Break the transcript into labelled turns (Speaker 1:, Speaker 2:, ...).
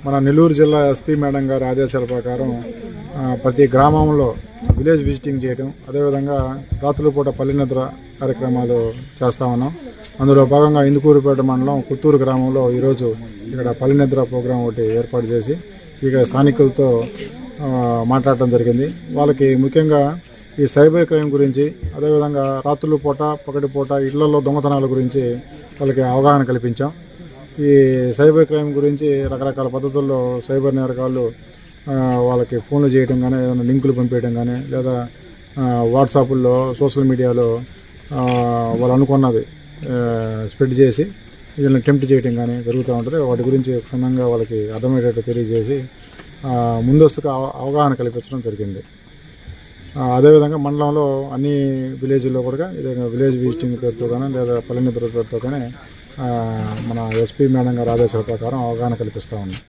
Speaker 1: మన నెల్లూరు జిల్లా SP madam గారి ఆదేశాల ప్రకారం ప్రతి గ్రామంలో విలేజ్ విజిటింగ్ చేయడం, అదేవిధంగా రాత్రుల పూట పల్లె నిద్ర కార్యక్రమాలు చేస్తూ ఉన్నాం. అందులో భాగంగా ఇందుకూరుపేట మండలం కుత్తూరు గ్రామంలో ఈరోజు ఇక్కడ పల్లె నిద్ర ప్రోగ్రాం ఒకటి ఏర్పాటు చేసి ఇక స్థానికులతో మాట్లాడటం జరిగింది. వాళ్ళకి ముఖ్యంగా ఈ సైబర్ క్రైమ్ గురించి, అదేవిధంగా రాత్రుల పూట పగటి పూట ఇళ్లలో దొంగతనాల గురించి వాళ్ళకి అవగాహన కల్పించాం. ఈ సైబర్ క్రైమ్ గురించి రకరకాల పద్ధతుల్లో సైబర్ నేరగాళ్ళు వాళ్ళకి ఫోన్లు చేయడం కానీ, ఏదైనా లింకులు పంపించడం కానీ, లేదా వాట్సాప్లో సోషల్ మీడియాలో వాళ్ళు అనుకున్నది స్ప్రెడ్ చేసి వీళ్ళని టెంప్ట్ చేయడం కానీ జరుగుతూ ఉంటుంది. వాటి గురించి క్షుణ్ణంగా వాళ్ళకి అర్థమయ్యేటట్టు తెలియజేసి ముందస్తుగా అవగాహన కల్పించడం జరిగింది. అదేవిధంగా మండలంలో అన్ని విలేజ్ల్లో కూడా ఇదే విలేజ్ విజిటింగ్ పేరుతో కానీ, లేదా పల్లె నిద్ర పేరుతో కానీ మన ఎస్పీ మేడం గారి ఆదేశాల ప్రకారం అవగాహన కల్పిస్తూ ఉన్నాం.